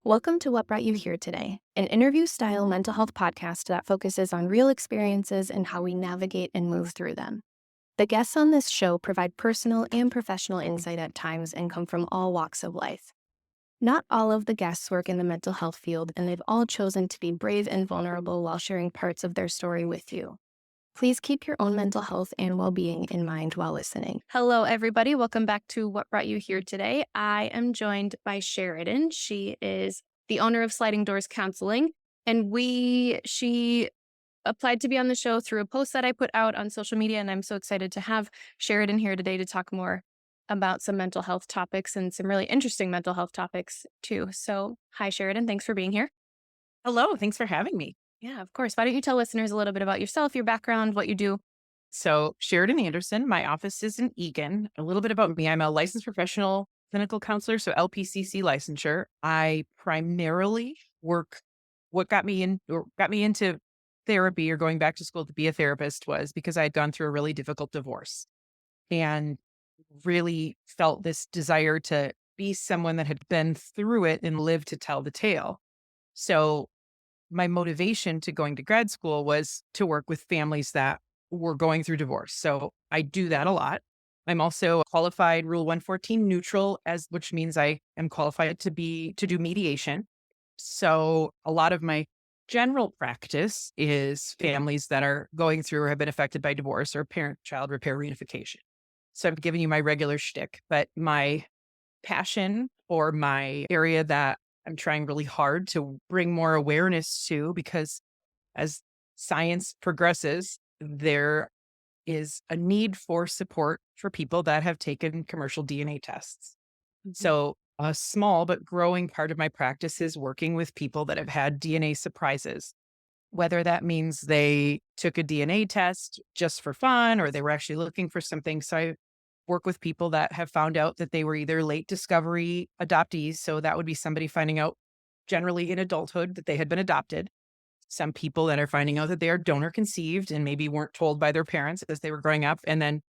Welcome to What Brought You Here Today, an interview-style mental health podcast that focuses on real experiences and how we navigate and move through them. The guests on this show provide personal and professional insight at times and come from all walks of life. Not all of the guests work in the mental health field, and they've all chosen to be brave and vulnerable while sharing parts of their story with you. Please keep your own mental health and well-being in mind while listening. Hello, everybody. Welcome back to What Brought You Here Today. I am joined by Sheridan. She is the owner of Sliding Doors Counseling, and she applied to be on the show through a post that I put out on social media, and I'm so excited to have Sheridan here today to talk more about some mental health topics and some really interesting mental health topics too. So, hi, Sheridan. Thanks for being here. Hello, thanks for having me. Yeah, of course. Why don't you tell listeners a little bit about yourself, your background, what you do? So, Sheridan Anderson, my office is in Eagan. A little bit about me. I'm a licensed professional clinical counselor, so LPCC licensure. I primarily work what got me into therapy or going back to school to be a therapist was because I had gone through a really difficult divorce and really felt this desire to be someone that had been through it and lived to tell the tale. So, my motivation to going to grad school was to work with families that were going through divorce. So I do that a lot. I'm also a qualified Rule 114 neutral, which means I am qualified to do mediation. So a lot of my general practice is families that are going through or have been affected by divorce or parent-child repair reunification. So I'm giving you my regular shtick, but my passion or my area that I'm trying really hard to bring more awareness to, because as science progresses, there is a need for support for people that have taken commercial DNA tests. Mhm. So, a small but growing part of my practice is working with people that have had DNA surprises, whether that means they took a DNA test just for fun or they were actually looking for something. So, I work with people that have found out that they were either late discovery adoptees. So, that would be somebody finding out generally in adulthood that they had been adopted. Some people that are finding out that they are donor conceived and maybe weren't told by their parents as they were growing up. And then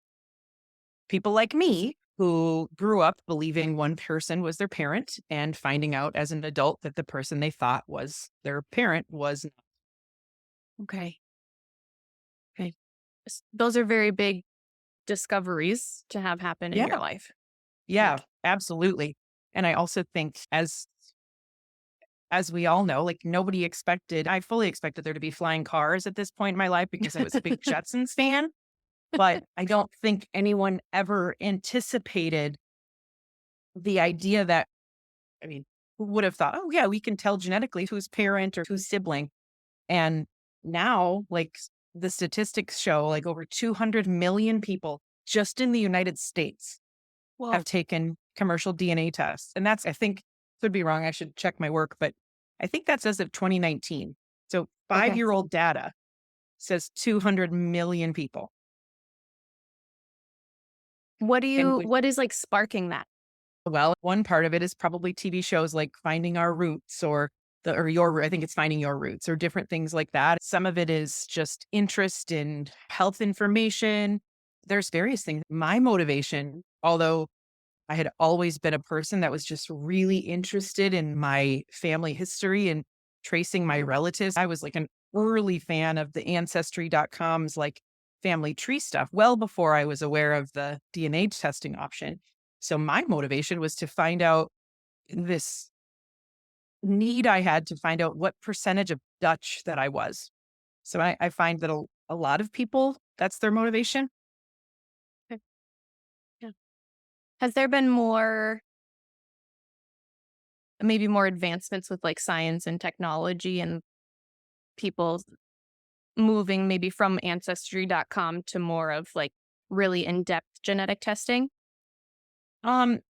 people like me who grew up believing one person was their parent and finding out as an adult that the person they thought was their parent was not. Okay. Okay. Those are very big discoveries to have happen in your Yeah. life. Yeah. Yeah, absolutely. And I also think as we all know, like I fully expected there to be flying cars at this point in my life because I was a big Jetsons fan. But I don't think anyone ever anticipated the idea that, I mean, who would have thought, oh, yeah, we can tell genetically who's parent or who's sibling. And now, the statistics show, like over 200 million people just in the United States Well, have taken commercial DNA tests. And I think, could be wrong. I should check my work, but I think that's as of 2019. So okay. 5-year-old data says 200 million people. And What is like sparking that? well, one part of it is probably TV shows like Finding Our Roots I think it's Finding Your Roots or different things like that. Some of it is just interest in health information. There's various things. My motivation, although I had always been a person that was just really interested in my family history and tracing my relatives. I was like an early fan of the ancestry.com's like family tree stuff well before I was aware of the DNA testing option. So my motivation was to find out this need I had to find out what percentage of Dutch that I was. So I find that a lot of people, that's their motivation. Okay. Yeah. Has there been maybe more advancements with like science and technology and people moving maybe from ancestry.com to more of like really in-depth genetic testing?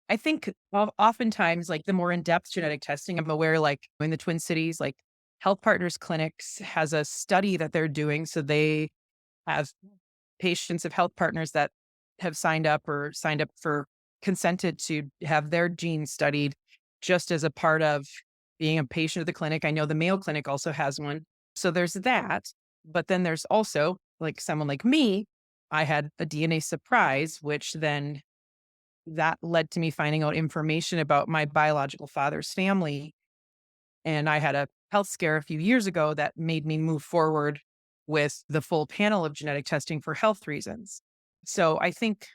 I think oftentimes, like the more in-depth genetic testing, I'm aware, like in the Twin Cities, like Health Partners Clinics has a study that they're doing. So they have patients of Health Partners that have signed up for consented to have their genes studied just as a part of being a patient of the clinic. I know the Mayo Clinic also has one. So there's that. But then there's also like someone like me, I had a DNA surprise, which then that led to me finding out information about my biological father's family And I had a health scare a few years ago that made me move forward with the full panel of genetic testing for health reasons. So I think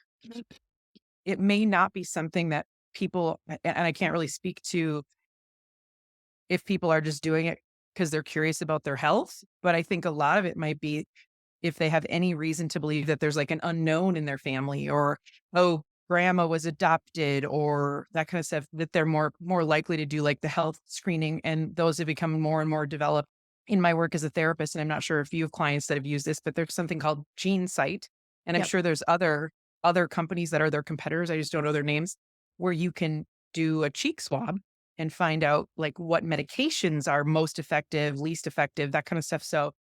it may not be something that people, and I can't really speak to if people are just doing it because they're curious about their health, but I think a lot of it might be if they have any reason to believe that there's like an unknown in their family or, oh, grandma was adopted or that kind of stuff, that they're more likely to do like the health screening. And those have become more and more developed in my work as a therapist. And I'm not sure if you have clients that have used this, but there's something called Gene Sight. And I'm Yep. sure there's other companies that are their competitors. I just don't know their names, where you can do a cheek swab and find out like what medications are most effective, least effective, that kind of stuff. So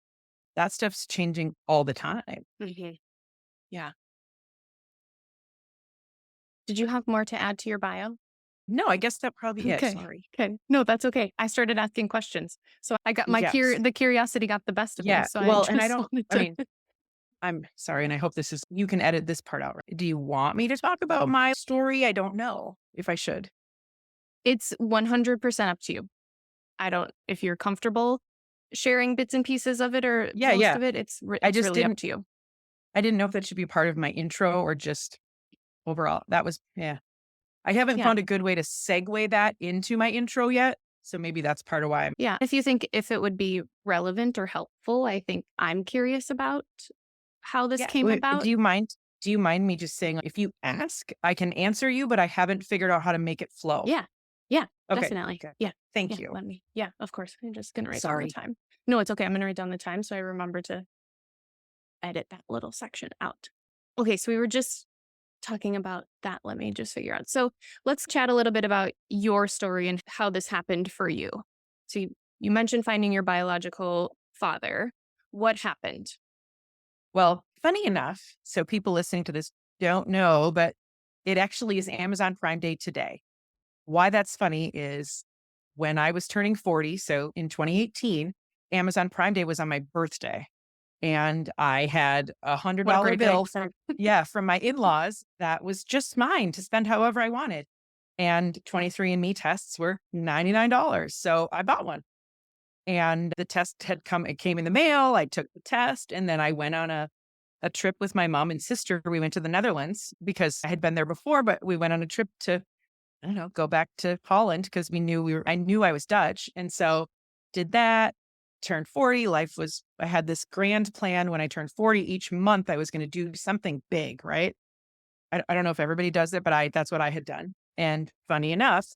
that stuff's changing all the time. Hmm. Yeah. Did you have more to add to your bio? No, I guess that probably it. Okay. Sorry. Okay. No, that's okay. I started asking questions. So I got Yes. the curiosity got the best of me. Yeah. So I Well, and I just don't, wanted I to. mean, I'm sorry. And I hope you can edit this part out. Right? Do you want me to talk about my story? I don't know if I should. It's 100% up to you. If you're comfortable sharing bits and pieces of it or Yeah. most Yeah. of it, I it's just really up didn't, to you. I didn't know if that should be part of my intro or just overall. That was, yeah. I haven't Yeah. found a good way to segue that into my intro yet. So maybe that's part of why I'm, Yeah. If you think if it would be relevant or helpful, I think I'm curious about how this yeah. came about. Do you mind me just saying, if you ask, I can answer you, but I haven't figured out how to make it flow. Yeah. Yeah. Okay. Definitely. Okay. Yeah. Thank Yeah. you. Yeah, of course. I'm just going to write down the Sorry. time. No, it's okay. I'm going to write down the time so I remember to edit that little section out. Okay. So we were just talking about that. Let me just figure out. So let's chat a little bit about your story and how this happened for you. So you mentioned finding your biological father. What happened? Well, funny enough, so people listening to this don't know, but it actually is Amazon Prime Day today. Why that's funny is when I was turning 40, so in 2018, Amazon Prime Day was on my birthday. And I had a $100 What a great day. bill from my in-laws that was just mine to spend however I wanted. And 23andMe tests were $99. So I bought one. And the test it came in the mail. I took the test and then I went on a trip with my mom and sister. We went to the Netherlands because I had been there before, but we went on a trip to, I don't know, go back to Holland because I knew I was Dutch. And so did that, turned 40. I had this grand plan when I turned 40, each month I was going to do something big, right? I don't know if everybody does it, but that's what I had done. And funny enough,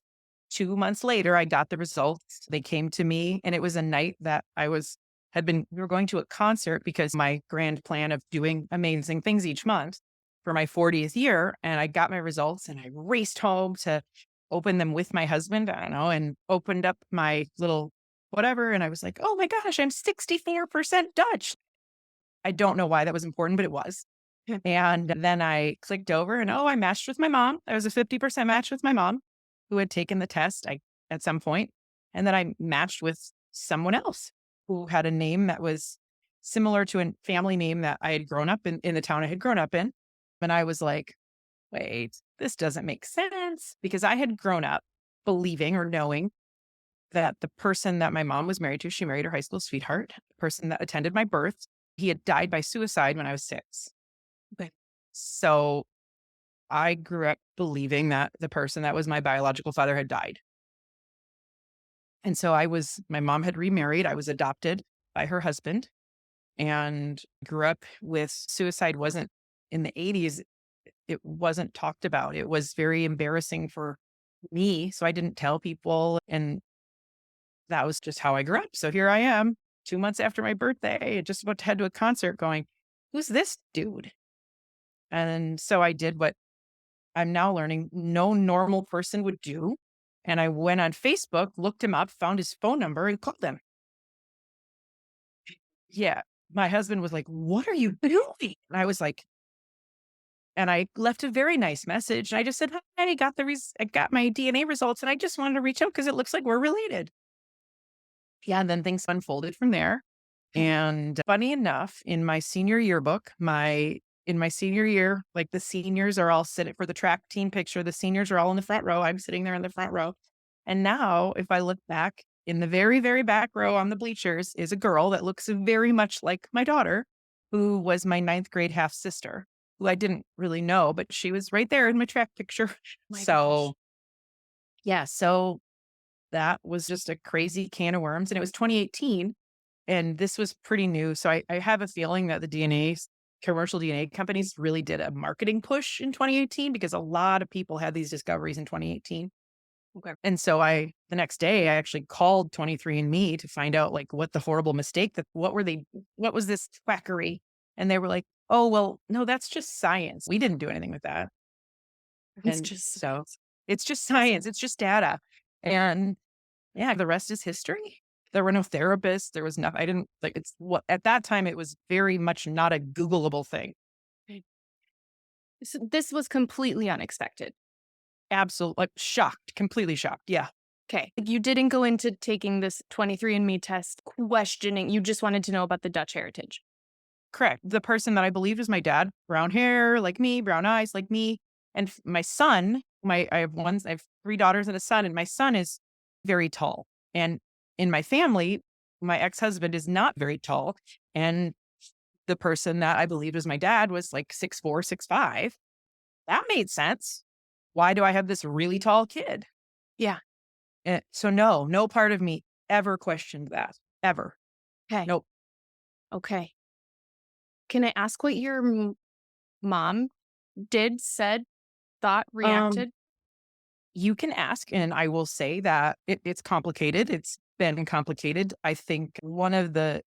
2 months later, I got the results. They came to me and it was a night that we were going to a concert because my grand plan of doing amazing things each month for my 40th year. And I got my results and I raced home to open them with my husband, I don't know, and opened up my little whatever. And I was like, oh my gosh, I'm 64% Dutch. I don't know why that was important, but it was. And then I clicked over and, oh, I matched with my mom. I was a 50% match with my mom who had taken the test at some point. And then I matched with someone else who had a name that was similar to a family name that I had grown up in the town I had grown up in. And I was like, wait, this doesn't make sense because I had grown up believing or knowing that the person that my mom was married to, she married her high school sweetheart, the person that attended my birth, he had died by suicide when I was 6. Okay. So I grew up believing that the person that was my biological father had died. And so my mom had remarried. I was adopted by her husband and grew up with suicide wasn't in the 80s. It wasn't talked about. It was very embarrassing for me. So I didn't tell people. And that was just how I grew up. So here I am 2 months after my birthday, just about to head to a concert going, who's this dude? And so I did what I'm now learning no normal person would do. And I went on Facebook, looked him up, found his phone number, and called him. Yeah. My husband was like, what are you doing? And I was like, and I left a very nice message. And I just said, hi, I got my DNA results and I just wanted to reach out because it looks like we're related. Yeah. And then things unfolded from there. And funny enough, in my senior yearbook, in my senior year, like the seniors are all sitting for the track team picture. The seniors are all in the front row. I'm sitting there in the front row. And now if I look back in the very, very back row on the bleachers is a girl that looks very much like my daughter, who was my ninth grade half sister, who I didn't really know, but she was right there in my track picture. My gosh. So, yeah, so that was just a crazy can of worms. And it was 2018, and this was pretty new. So I have a feeling that the commercial DNA companies really did a marketing push in 2018 because a lot of people had these discoveries in 2018. Okay. And so the next day, I actually called 23andMe to find out like what the horrible mistake what was this quackery? And they were like, oh, well, no, that's just science. We didn't do anything with that. It's And just so it's just science, it's just data. And yeah, the rest is history. There were no therapists. There was nothing. I didn't like it's what at that time it was very much not a Googleable thing. right. This was completely unexpected. Absolutely like shocked, completely shocked. Yeah. Okay. You didn't go into taking this 23andMe test questioning. You just wanted to know about the Dutch heritage. Correct. The person that I believed was my dad, brown hair like me, brown eyes like me, and my son. I have three daughters and a son, and my son is very tall. And in my family, my ex husband is not very tall, and the person that I believed was my dad was like 6'4", 6'5". That made sense. Why do I have this really tall kid? Yeah. So no part of me ever questioned that ever. Okay. Nope. Okay. Can I ask what your mom did, said, thought, Um, reacted? You can ask, and I will say that it's complicated. It's been complicated. I think one of the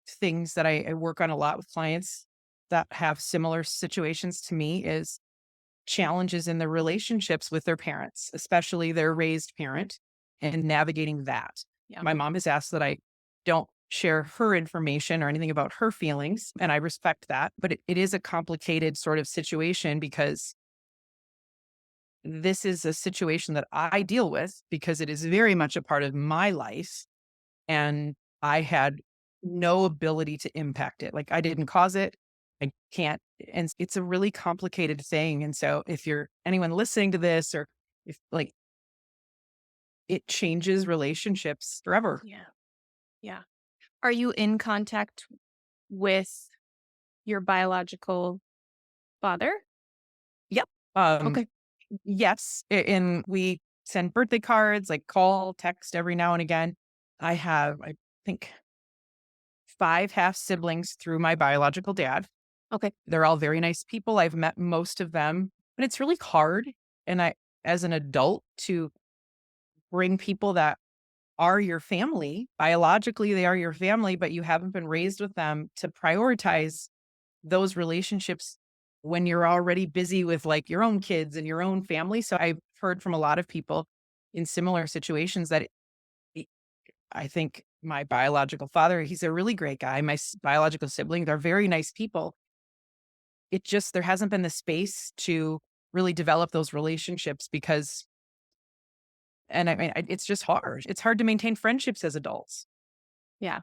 things that I work on a lot with clients that have similar situations to me is challenges in their relationships with their parents, especially their raised parent, and navigating that. Yeah. My mom has asked that I don't share her information or anything about her feelings, and I respect that. But it is a complicated sort of situation because this is a situation that I deal with because it is very much a part of my life. And I had no ability to impact it. Like I didn't cause it. I can't. And it's a really complicated thing. And so if you're anyone listening to this or if like it changes relationships forever. Yeah. Yeah. Are you in contact with your biological father? Yep. Um, Okay. yes. And we send birthday cards, like call, text every now and again. I have, I think, five half siblings through my biological dad. Okay. They're all very nice people. I've met most of them, but it's really hard. And as an adult, to bring people that are your family, biologically, they are your family, but you haven't been raised with them to prioritize those relationships when you're already busy with like your own kids and your own family. So I've heard from a lot of people in similar situations that it- I think my biological father, he's a really great guy. My biological siblings are very nice people. It just there hasn't been the space to really develop those relationships because and I mean, it's just hard. It's hard to maintain friendships as adults. Yeah.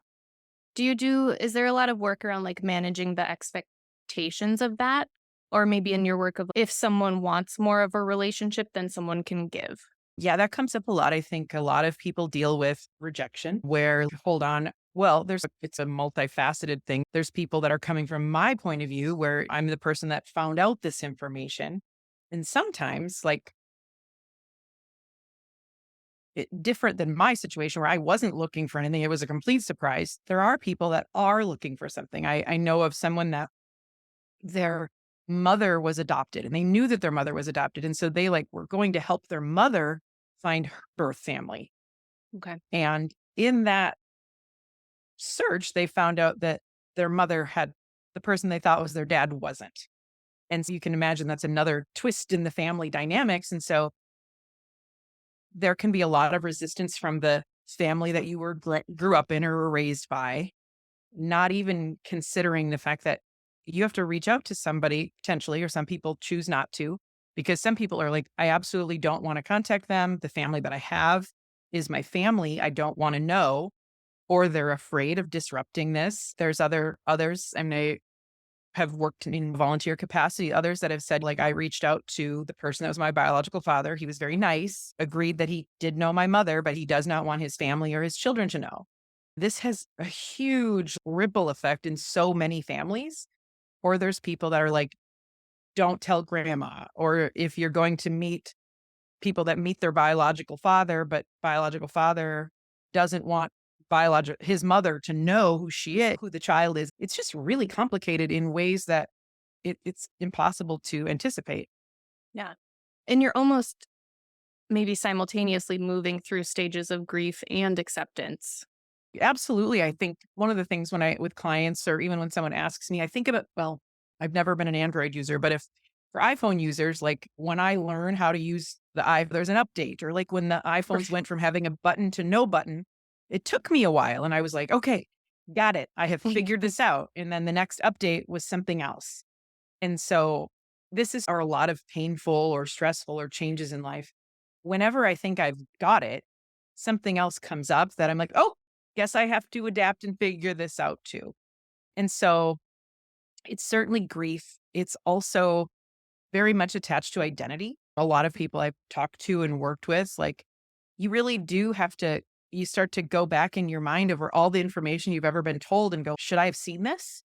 Is there a lot of work around like managing the expectations of that? Or maybe in your work of if someone wants more of a relationship than someone can give? Yeah, that comes up a lot. I think a lot of people deal with rejection where, hold on, well, it's a multifaceted thing. There's people that are coming from my point of view where I'm the person that found out this information. And sometimes, like, different than my situation where I wasn't looking for anything, it was a complete surprise. There are people that are looking for something. I know of someone that their mother was adopted and they knew that their mother was adopted. And so they like were going to help their mother find her birth family. Okay. And in that search, they found out that their mother had the person they thought was their dad wasn't. And so you can imagine that's another twist in the family dynamics. And so there can be a lot of resistance from the family that you grew up in or were raised by, not even considering the fact that you have to reach out to somebody potentially, or some people choose not to, because some people are like, I absolutely don't want to contact them. The family that I have is my family. I don't want to know, or they're afraid of disrupting this. There's others, and have worked in volunteer capacity, others that have said, like, I reached out to the person that was my biological father. He was very nice, agreed that he did know my mother, but he does not want his family or his children to know. This has a huge ripple effect in so many families. Or there's people that are like, don't tell grandma. Or if you're going to meet people that meet their biological father, but biological father doesn't want his mother to know who she is, who the child is. It's just really complicated in ways that it's impossible to anticipate. Yeah. And you're almost maybe simultaneously moving through stages of grief and acceptance. Absolutely. I think one of the things when with clients or even when someone asks me, I think about, well, I've never been an Android user, but if for iPhone users, like when I learn how to use there's an update, or like when the iPhones went from having a button to no button, it took me a while. And I was like, okay, got it. I have figured this out. And then the next update was something else. And so are a lot of painful or stressful or changes in life. Whenever I think I've got it, something else comes up that I'm like, oh, guess I have to adapt and figure this out too. And so it's certainly grief. It's also very much attached to identity. A lot of people I've talked to and worked with, like, you really do have to, you start to go back in your mind over all the information you've ever been told and go, should I have seen this?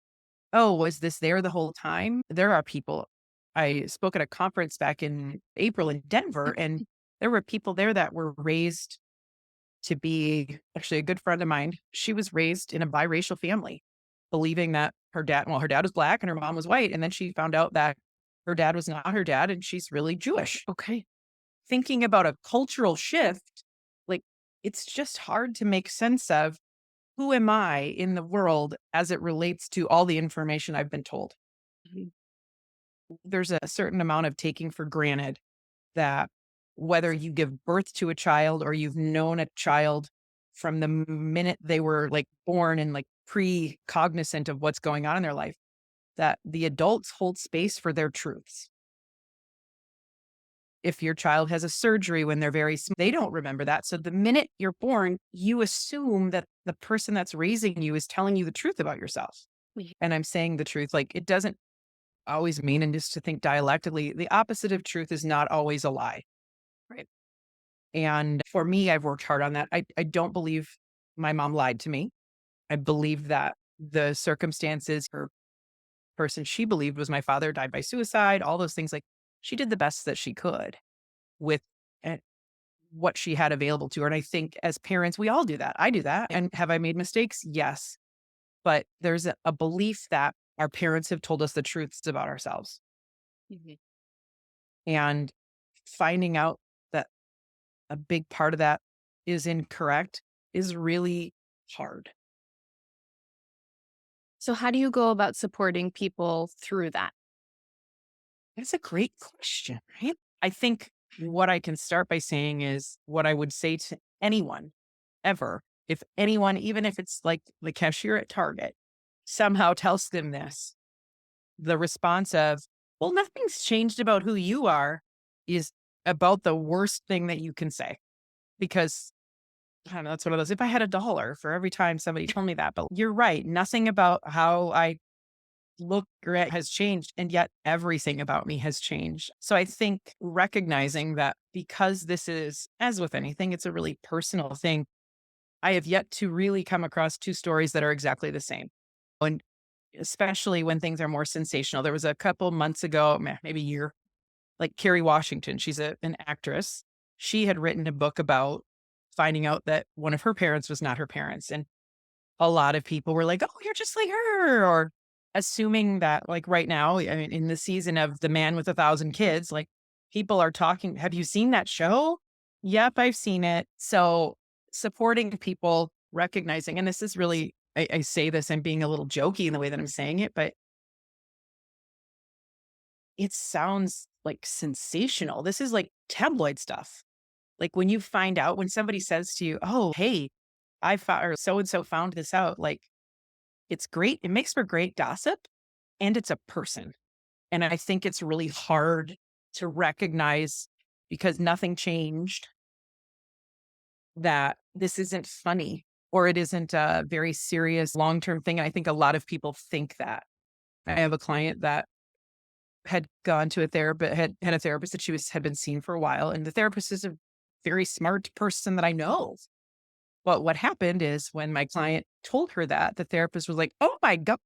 Oh, was this there the whole time? There are people. I spoke at a conference back in April in Denver, and there were people there that were raised to be, actually a good friend of mine. She was raised in a biracial family, believing that her dad was black and her mom was white. And then she found out that her dad was not her dad and she's really Jewish. Okay. Thinking about a cultural shift, like, it's just hard to make sense of who am I in the world as it relates to all the information I've been told. Mhm. There's a certain amount of taking for granted that whether you give birth to a child or you've known a child from the minute they were like born and like pre-cognizant of what's going on in their life, that the adults hold space for their truths. If your child has a surgery when they're very small, they don't remember that. So the minute you're born, you assume that the person that's raising you is telling you the truth about yourself. Yeah. And I'm saying the truth, like, it doesn't always mean, and just to think dialectically, the opposite of truth is not always a lie. Right. And for me, I've worked hard on that. I don't believe my mom lied to me. I believe that the circumstances, her person she believed was my father died by suicide, all those things, like, she did the best that she could with eh, what she had available to her. And I think as parents, we all do that. I do that. And have I made mistakes? Yes. But there's a belief that our parents have told us the truths about ourselves. Mhm. And finding out that a big part of that is incorrect is really hard. So, how do you go about supporting people through that? That's a great question, right? I think what I can start by saying is what I would say to anyone ever. If anyone, even if it's like the cashier at Target, somehow tells them this, the response of, well, nothing's changed about who you are, is about the worst thing that you can say. Because I don't know, that's one of those. If I had $1 for every time somebody told me that, but you're right. Nothing about how I look or has changed. And yet everything about me has changed. So I think recognizing that, because this is, as with anything, it's a really personal thing. I have yet to really come across two stories that are exactly the same. And especially when things are more sensational. There was a couple months ago, maybe a year, like Kerry Washington, she's an actress. She had written a book about finding out that one of her parents was not her parents. And a lot of people were like, oh, you're just like her, or assuming that, like, right now, I mean, in the season of The Man with 1,000 Kids, like, people are talking, have you seen that show? Yep, I've seen it. So supporting people, recognizing, and this is really, I say this, I'm being a little jokey in the way that I'm saying it, but it sounds like sensational. This is like tabloid stuff. Like, when you find out, when somebody says to you, oh, hey, I found, or so and so found this out, like, it's great. It makes for great gossip, and it's a person. And I think it's really hard to recognize, because nothing changed, that this isn't funny or it isn't a very serious long-term thing. And I think a lot of people think that. I have a client that had gone to a therapist, had a therapist that had been seeing for a while, and the therapist is a very smart person that I know. But what happened is when my client told her that, the therapist was like, "Oh my God,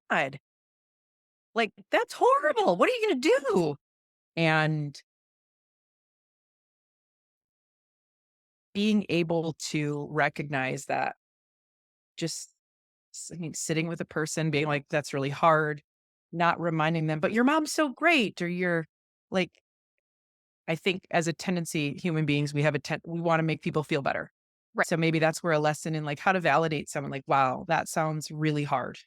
like that's horrible. What are you going to do?" And being able to recognize that, just I mean, sitting with a person being like, "That's really hard," not reminding them, "But your mom's so great," or you're like, I think as a tendency, human beings, we want to make people feel better. Right. So maybe that's where a lesson in like how to validate someone, like, "Wow, that sounds really hard."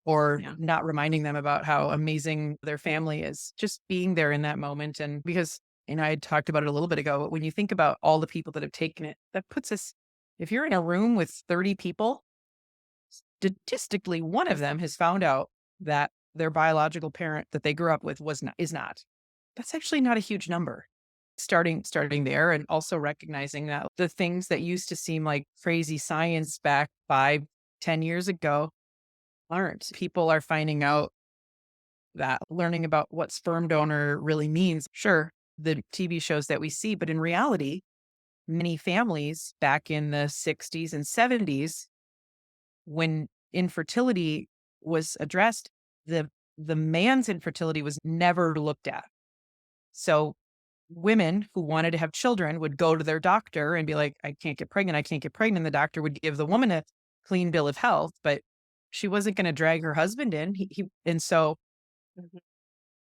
Or Yeah. not reminding them about how amazing their family is, just being there in that moment. And because, I had talked about it a little bit ago, but when you think about all the people that have taken it, that puts us, if you're in a room with 30 people, statistically, one of them has found out that their biological parent that they grew up with is not. That's actually not a huge number. Starting there, and also recognizing that the things that used to seem like crazy science back 5, 10 years ago aren't. People are finding out that, learning about what sperm donor really means. Sure, the TV shows that we see, but in reality, many families back in the 60s and 70s, when infertility was addressed, the the man's infertility was never looked at. So women who wanted to have children would go to their doctor and be like, "I can't get pregnant. I can't get pregnant." The doctor would give the woman a clean bill of health, but she wasn't going to drag her husband in. And so Mhm.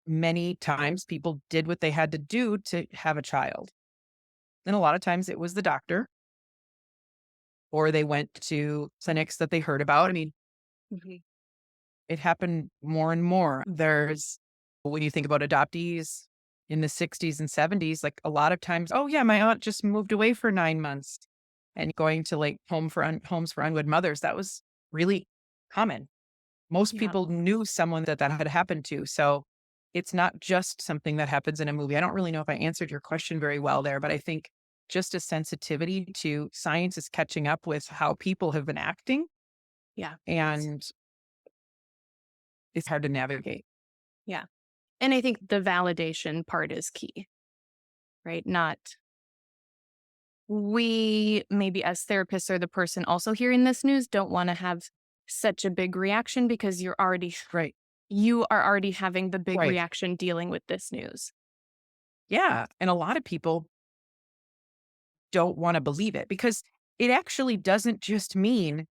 many times people did what they had to do to have a child. And a lot of times it was the doctor, or they went to clinics that they heard about. I mean, Mhm. it happened more and more. When you think about adoptees in the 60s and 70s, like a lot of times, "Oh yeah, my aunt just moved away for 9 months," and going to like homes for unwed mothers. That was really common. Most Yeah. people knew someone that had happened to. So it's not just something that happens in a movie. I don't really know if I answered your question very well there, but I think just a sensitivity to science is catching up with how people have been acting, Yeah. and it's hard to navigate. Yeah. And I think the validation part is key, right? Not we maybe as therapists or the person also hearing this news don't want to have such a big reaction because Right. you are already having the big Right. reaction dealing with this news. Yeah. And a lot of people don't want to believe it, because it actually doesn't just mean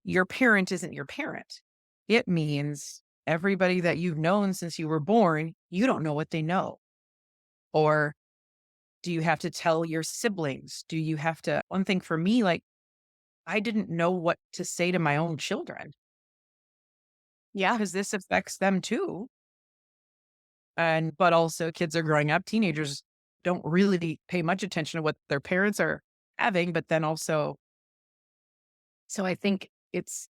your parent isn't your parent. It means everybody that you've known since you were born, you don't know what they know. Or do you have to tell your siblings? Do you have to, one thing for me, like I didn't know what to say to my own children Yeah. because this affects them too. But also kids are growing up, teenagers don't really pay much attention to what their parents are having, but then also, so I think it's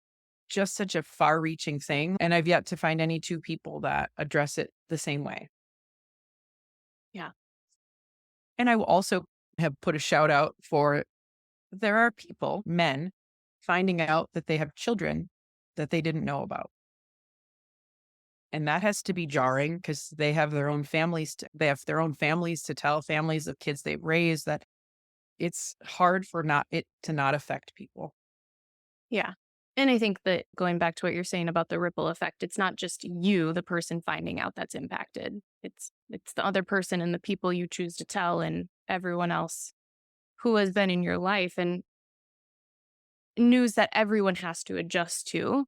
just such a far reaching thing. And I've yet to find any two people that address it the same way. Yeah. And I will also have put a shout out for, there are people, men, finding out that they have children that they didn't know about. And that has to be jarring because they have their own families to tell, families of kids they've raised, that it's hard for not it to not affect people. Yeah. And I think that going back to what you're saying about the ripple effect, it's not just you, the person finding out that's impacted. It's the other person and the people you choose to tell and everyone else who has been in your life and news that everyone has to adjust to,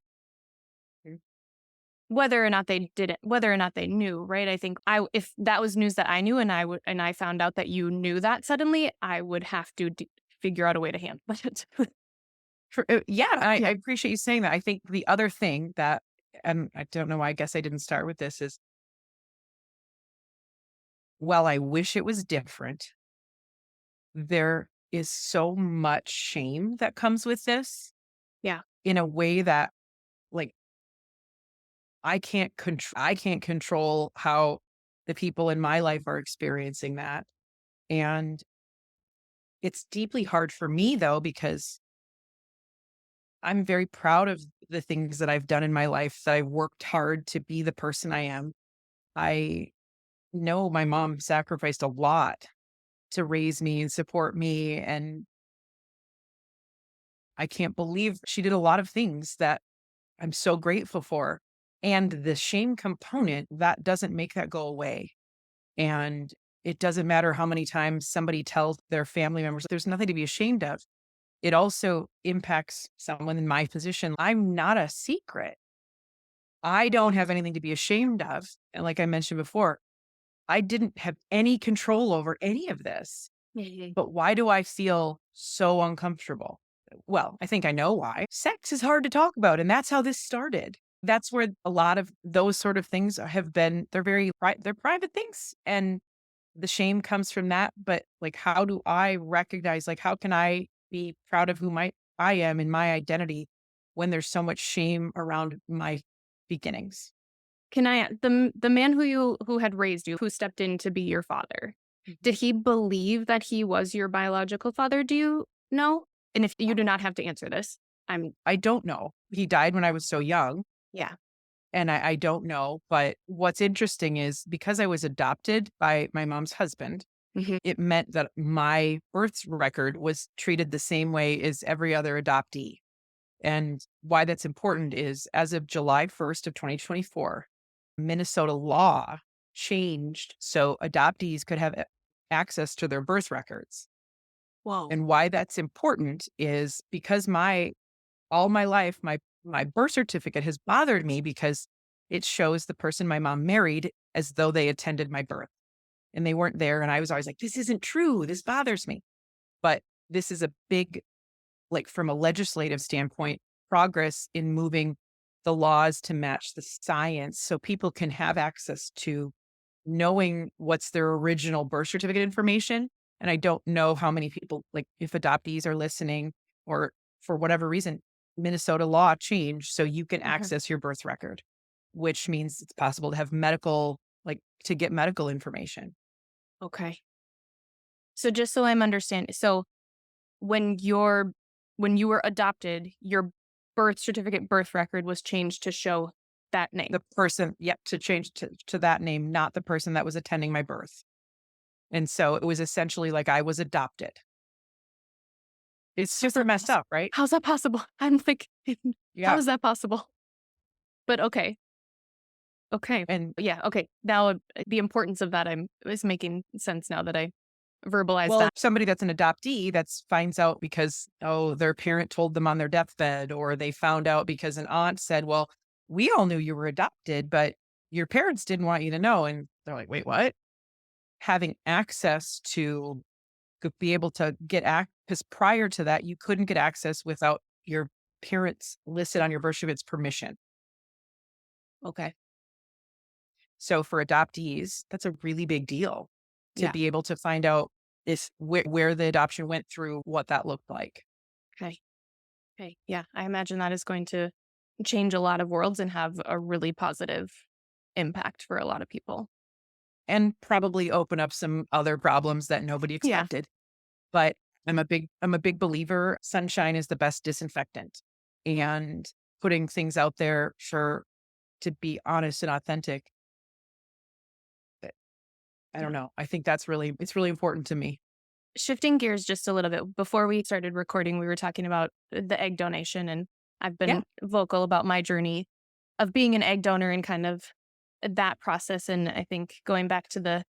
Mm. whether or not they knew, right? I think if that was news that I knew and I found out that you knew that suddenly, I would have to figure out a way to handle it. Yeah, I Yeah. appreciate you saying that. I think the other thing that, and I don't know why, I guess I didn't start with this, is, while I wish it was different, there is so much shame that comes with this, Yeah. in a way that, like, I can't control how the people in my life are experiencing that. And it's deeply hard for me though, because I'm very proud of the things that I've done in my life, that I've worked hard to be the person I am. I know my mom sacrificed a lot to raise me and support me, and I can't believe she did a lot of things that I'm so grateful for. And the shame component, that doesn't make that go away. And it doesn't matter how many times somebody tells their family members there's nothing to be ashamed of. It also impacts someone in my position. I'm not a secret. I don't have anything to be ashamed of. And like I mentioned before, I didn't have any control over any of this. Mhm. But why do I feel so uncomfortable? Well, I think I know why. Sex is hard to talk about, and that's how this started. That's where a lot of those sort of things have been. They're they're private things, and the shame comes from that. But like, how do I recognize? Like, how can I be proud of I am in my identity when there's so much shame around my beginnings? Can I the man who had raised you, who stepped in to be your father, did he believe that he was your biological father? Do you know? And if you do not have to answer this, I'm I don't know. He died when I was so young. yeah. And I don't know, but what's interesting is because I was adopted by my mom's husband, Mhm. it meant that my birth record was treated the same way as every other adoptee. And why that's important is as of July 1st of 2024, Minnesota law changed so adoptees could have access to their birth records. Whoa. And why that's important is because all my life, my birth certificate has bothered me because it shows the person my mom married as though they attended my birth and they weren't there. And I was always like, this isn't true. This bothers me. But this is a big, like from a legislative standpoint, progress in moving the laws to match the science so people can have access to knowing what's their original birth certificate information. And I don't know how many people, like if adoptees are listening or for whatever reason, Minnesota law changed so you can Okay. access your birth record, which means it's possible to have medical, like to get medical information. Okay. So just so I'm understanding, so when when you were adopted, your birth certificate, birth record was changed to show that name. The person, yep, to change to that name, not the person that was attending my birth. And so it was essentially like I was adopted. It's How's super that messed possible? up, right? How's that possible? I'm like, how Yeah. is that possible? But okay. Okay. And Yeah, okay. Now, the importance of that is making sense now that I verbalized well, that. somebody that's an adoptee that's finds out because, oh, their parent told them on their deathbed, or they found out because an aunt said, well, we all knew you were adopted, but your parents didn't want you to know. And they're like, wait, what? Having access to be able to get because prior to that, you couldn't get access without your parents listed on your birth certificate's permission. Okay. So for adoptees, that's a really big deal to Yeah. be able to find out where the adoption went through, what that looked like. Okay. Okay. Yeah, I imagine that is going to change a lot of worlds and have a really positive impact for a lot of people. And probably open up some other problems that nobody Yeah. expected. But I'm a big believer sunshine is the best disinfectant. And putting things out there for to be honest and authentic, eh, I Yeah. don't know. I think it's really important to me. Shifting gears just a little bit, before we started recording, we were talking about the egg donation, and I've Yeah. been vocal about my journey of being an egg donor and kind of that process. And I think going back to the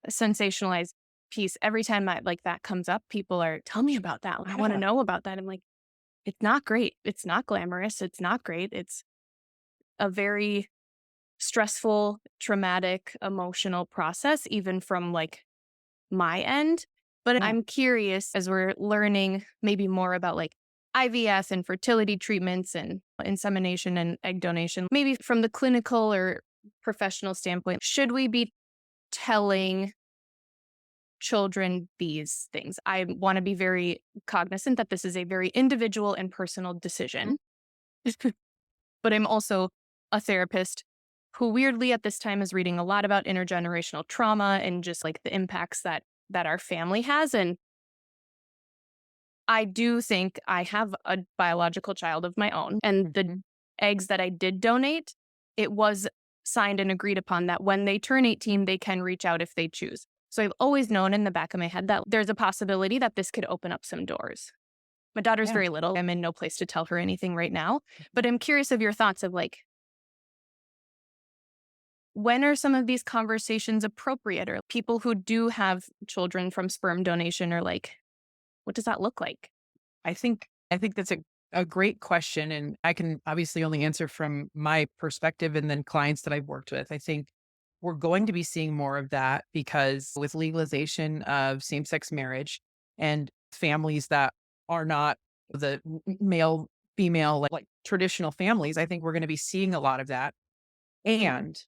sensationalized piece, every time like that comes up, people are, tell me about that. I want to Yeah. know about that. I'm like, it's not great. It's not glamorous. It's not great. It's a very stressful, traumatic, emotional process, even from like my end. But Yeah. I'm curious as we're learning maybe more about like IVF and fertility treatments and insemination and egg donation, maybe from the clinical or professional standpoint, should we be telling children these things? I want to be very cognizant that this is a very individual and personal decision. But I'm also a therapist who weirdly at this time is reading a lot about intergenerational trauma and just like the impacts that our family has. And I do think I have a biological child of my own, and the Mhm. eggs that I did donate, it was signed and agreed upon that when they turn 18, they can reach out if they choose. So I've always known in the back of my head that there's a possibility that this could open up some doors. My daughter's Yeah. very little. I'm in no place to tell her anything right now, but I'm curious of your thoughts of like, when are some of these conversations appropriate, or people who do have children from sperm donation, or like, what does that look like? I think that's a great question. And I can obviously only answer from my perspective and then clients that I've worked with. I think we're going to be seeing more of that because with legalization of same-sex marriage and families that are not the male, female, like traditional families, I think we're going to be seeing a lot of that. And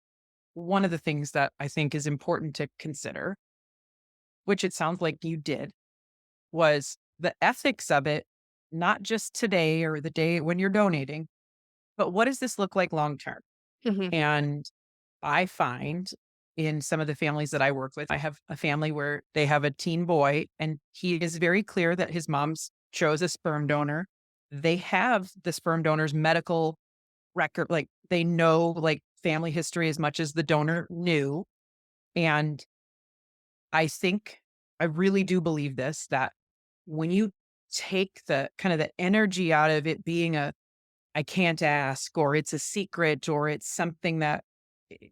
one of the things that I think is important to consider, which it sounds like you did, was the ethics of it, not just today or the day when you're donating, but what does this look like long term? Mhm. And I find in some of the families that I work with, I have a family where they have a teen boy and he is very clear that his mom's chose a sperm donor. They have the sperm donor's medical record, like they know like family history as much as the donor knew. And I think I really do believe this that when you take the kind of the energy out of it being a I can't ask or it's a secret or it's something that i-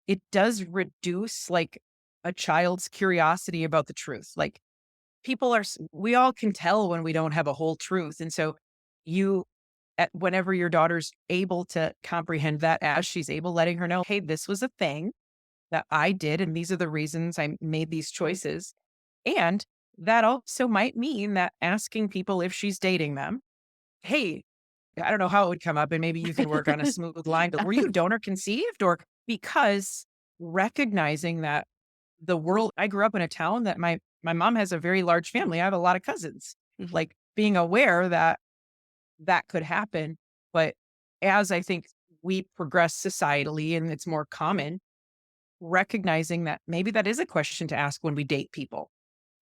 it does reduce like a child's curiosity about the truth. Like we all can tell when we don't have a whole truth. And so you whenever your daughter's able to comprehend that as she's able, letting her know, hey, this was a thing that I did, and these are the reasons I made these choices. And that also might mean that asking people if she's dating them, hey, I don't know how it would come up, and maybe you can work on a smooth line, but were you donor conceived? Or because recognizing that I grew up in a town that my mom has a very large family. I have a lot of cousins. Mhm. Like being aware that that could happen. But as I think we progress societally and it's more common, recognizing that maybe that is a question to ask when we date people.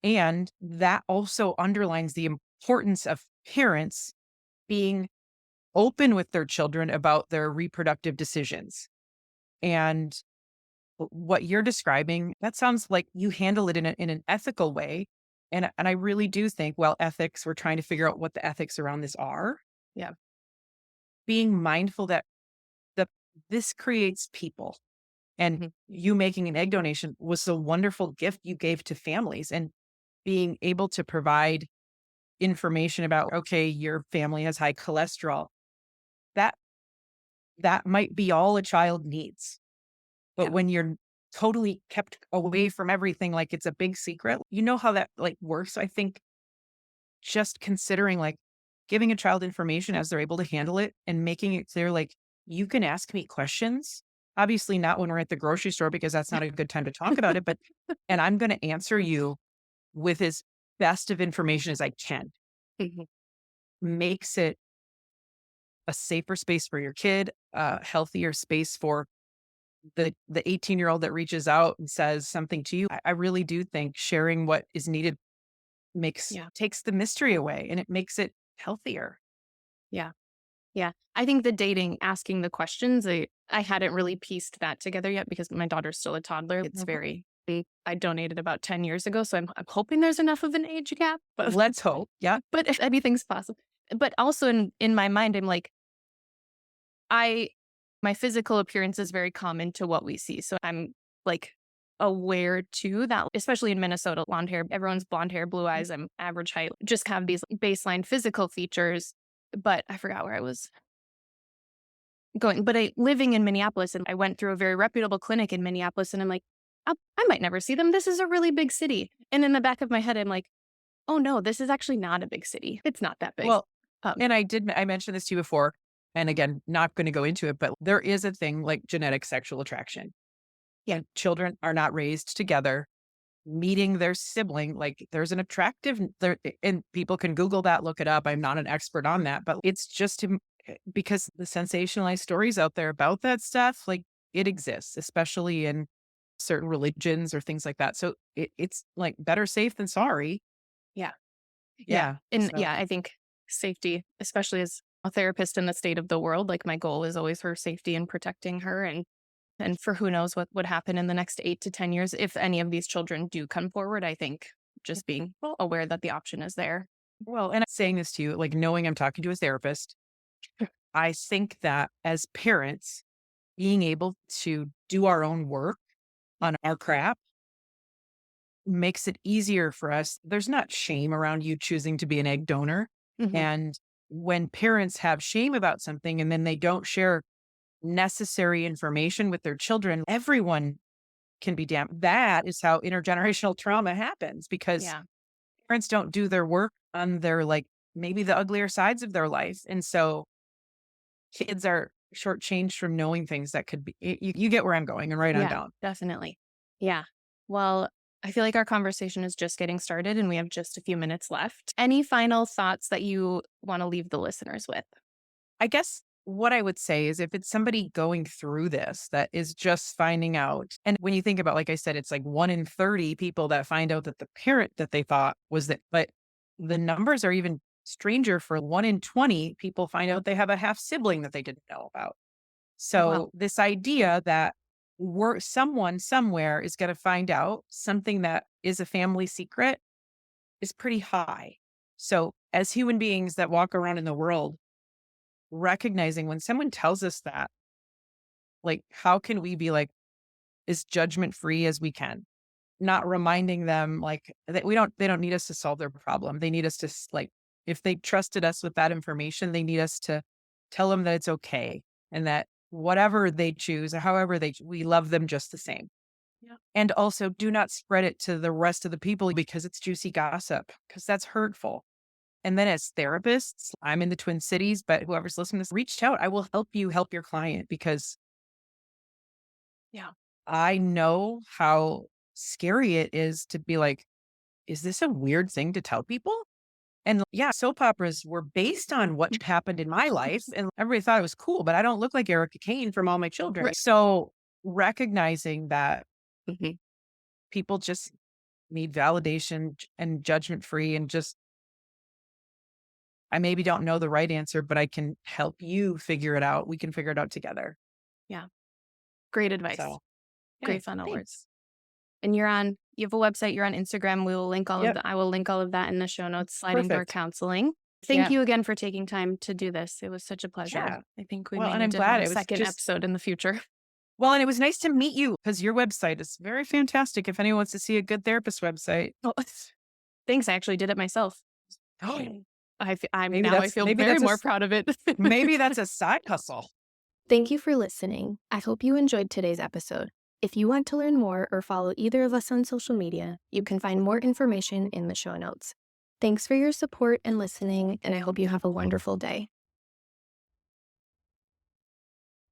And that also underlines the importance of parents being open with their children about their reproductive decisions. And what you're describing, that sounds like you handle it in an ethical way. And I really do think, well, ethics, we're trying to figure out what the ethics around this are. Yeah. Being mindful that the this creates people. And Mhm. you making an egg donation was a wonderful gift you gave to families and being able to provide information about, okay, your family has high cholesterol. That that might be all a child needs. But Yeah. when you're totally kept away from everything like it's a big secret, you know how that like works. I think just considering like giving a child information as they're able to handle it and making it clear like you can ask me questions. Obviously not when we're at the grocery store because that's not a good time to talk about it, but and I'm going to answer you with as best of information as I can. Mhm. Makes it a safer space for your kid, a healthier space for the 18-year-old that reaches out and says something to you. I really do think sharing what is needed Yeah. takes the mystery away and it makes it healthier. Yeah. Yeah. I think the dating, asking the questions, I hadn't really pieced that together yet because my daughter's still a toddler. It's Mhm. very big. I donated about 10 years ago. So I'm hoping there's enough of an age gap, but, Let's hope. Yeah. but if anything's possible. But also in my mind, I'm like, I, my physical appearance is very common to what we see. So I'm like aware too that, especially in Minnesota, blonde hair, everyone's blonde hair, blue eyes, I'm average height, just have these baseline physical features. But I forgot where I was going, but living in Minneapolis, and I went through a very reputable clinic in Minneapolis, and I'm like, I might never see them. This is a really big city. And in the back of my head, I'm like, oh no, this is actually not a big city. It's not that big. Well, Um, and I mentioned this to you before, and again, not going to go into it, but there is a thing like genetic sexual attraction. yeah, And children are not raised together. Meeting their sibling, like there's an attractive there, and people can Google that, look it up. I'm not an expert on that, but it's just because the sensationalized stories out there about that stuff, like it exists, especially in certain religions or things like that. So it's like better safe than sorry. yeah. Yeah. And So, yeah, I think safety, especially as a therapist in the state of the world, like my goal is always her safety and protecting her. And for who knows what would happen in the next 8 to 10 years if any of these children do come forward, I think just being aware that the option is there. well, and I'm saying this to you, like knowing I'm talking to a therapist, I think that as parents, being able to do our own work on our crap makes it easier for us. There's not shame around you choosing to be an egg donor. Mhm. And when parents have shame about something and then they don't share necessary information with their children, everyone can be damaged. That is how intergenerational trauma happens because Yeah. parents don't do their work on their, like, maybe the uglier sides of their life. And so kids are shortchanged from knowing things that could be, you get where I'm going and right on Yeah, down. definitely. Yeah. Well, I feel like our conversation is just getting started and we have just a few minutes left. Any final thoughts that you want to leave the listeners with? I guess what I would say is if it's somebody going through this that is just finding out, and when you think about, like I said, it's like 1 in 30 people that find out that the parent that they thought was that, but the numbers are even stranger for 1 in 20 people find out they have a half sibling that they didn't know about. Wow. So this idea that someone somewhere is going to find out something that is a family secret is pretty high. So as human beings that walk around in the world, recognizing when someone tells us that, like, how can we be like as judgment free as we can? Not reminding them like that they don't need us to solve their problem. They need us to like, if they trusted us with that information, they need us to tell them that it's okay and that whatever they choose, or however we love them just the same. Yeah. And also do not spread it to the rest of the people because it's juicy gossip, because that's hurtful. And then as therapists, I'm in the Twin Cities, but whoever's listening to this, reached out. I will help you help your client because Yeah. I know how scary it is to be like, is this a weird thing to tell people? And yeah, soap operas were based on what happened in my life. And everybody thought it was cool, but I don't look like Erica Kane from All My Children. Right. So recognizing that Mhm. people just need validation and judgment free and just, I maybe don't know the right answer, but I can help you figure it out. We can figure it out together. Yeah. Great advice. So, yeah, Great final words. thanks. And you have a website, you're on Instagram. We will link all of Yep. that. I will link all of that in the show notes, sliding door Perfect. counseling. Thank Yeah. you again for taking time to do this. It was such a pleasure. Yeah. I think we Well, may and need I'm to glad have a it was second just, episode in the future. well, and it was nice to meet you because your website is very fantastic. If anyone wants to see a good therapist website. Oh, thanks. I actually did it myself. Oh, I feel very more proud of it. maybe that's a side hustle. Thank you for listening. I hope you enjoyed today's episode. If you want to learn more or follow either of us on social media, you can find more information in the show notes. Thanks for your support and listening, and I hope you have a wonderful day.